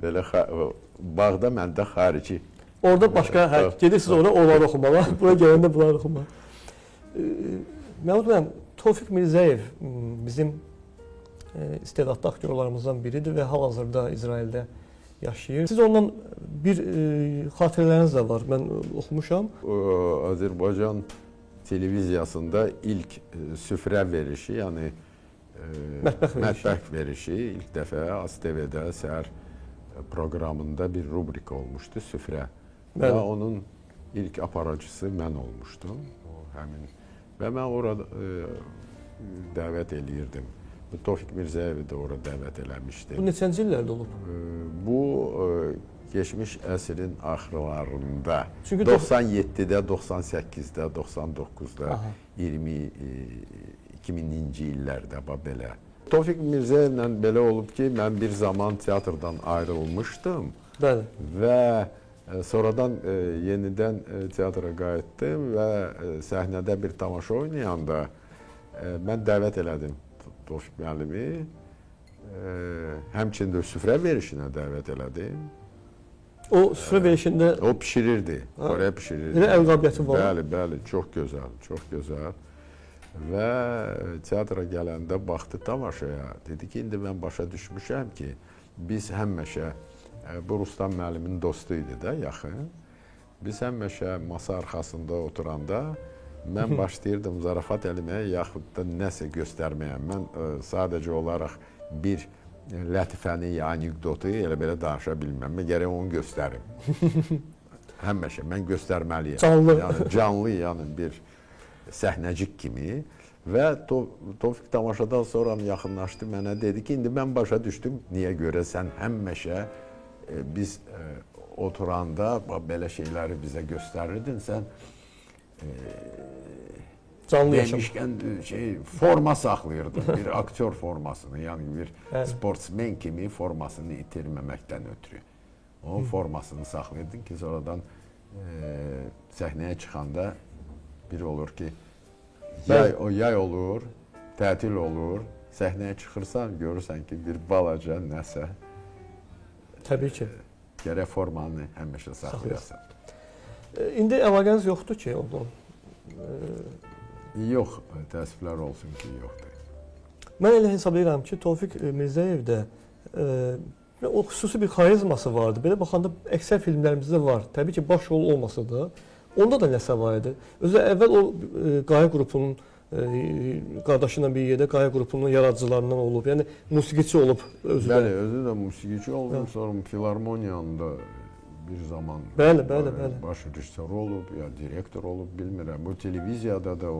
belə bağda məndə xarici. Orada başqa, gedirsiniz orada onları oxumağa, buraya gələndə bunları oxumağa. Məmud müəllim, Tofiq Mirzəyev bizim istedadlı aktyorlarımızdan biridir və hal-hazırda İsraildə yaşayır. Siz ondan bir xatirələriniz də var, mən oxumuşam. Azərbaycan televiziyasında ilk süfrə verişi, yəni mətbəx verişi ilk dəfə ASTV-də səhər proqramında bir rubrik olmuşdu, süfrə. Və onun ilk aparıcısı mən olmuşdum. Və mən orada dəvət eləyirdim. Tofiq Mirzəyevi də orada dəvət eləmişdi. Bu neçənci illərdə olub? Bu geçmiş əsrin axırlarında, 97-də, 98-də, 99-da, 2000-ci illərdə belə. Tofiq Mirzəyevlə belə olub ki, mən bir zaman teatrdan ayrılmışdım. Bəli. Və sonradan yenidən teatra qayıtdım və səhnədə bir tamaşa oynayanda mən dəvət elədim Tofiq müəllimi. Həmçində süfrə verişinə dəvət elədim. O süfrə verişində... O pişirirdi, oraya pişirirdi. Elə əl qabiliyyəti var. Bəli, bəli, çox gözəl, çox gözəl. Və teatra gələndə baxdı tamaşaya. Dedi ki, indi mən başa düşmüşəm ki, biz həmişə, bu Rustam müəllimin dostu idi də, yaxın. Biz həmişə masa arxasında oturanda mən başlayırdım zarafat eləməyə, yaxud da nəsə göstərməyə. Mən sadəcə olaraq bir lətifəni, anekdotu elə belə danışa bilməm. Mən gərək onu göstərim. Həmişə mən göstərməliyəm. Canlı. Yəni, canlı, yəni bir səhnəcik kimi. Və Tofiq tamaşadan sonra yaxınlaşdı mənə, dedi ki, indi mən başa düşdüm, niyə görə sən həmişə biz oturanda belə şeyləri bizə göstərirdin, sən canlı yaşam. Demişkən forma saxlayırdın, bir aktyor formasını, yəni bir sportsmen kimi formasını itirməməkdən ötürü. O formasını saxlayırdın ki, sonradan səhnəyə çıxanda bir olur ki, yay olur, tətil olur, səhnəyə çıxırsan, görürsən ki, bir balaca nəsə. Təbii ki. Gərək formanı həmişə saxlayasan. İndi əlaqəniz yoxdur ki, ondan? Yox, təəssüflər olsun ki, yoxdur. Mən elə hesab edirəm ki, Tofiq Mirzəyev də o xüsusi bir xarizması vardı. Belə baxanda əksər filmlərimizdə var. Təbii ki, baş rol olmasa da, onda da nəsə var idi. Özü əvvəl o Qaya qrupunun qardaşı ilə bir yerdə Qaya qrupunun yaradıcılarından olub. Yəni musiqiçi olub özü də. Bəli, özü də musiqiçi olub, sonra filarmoniyanın da bir zaman bəli. baş rejissor olub, ya direktor olub, bilmirəm. Bu televiziyada da o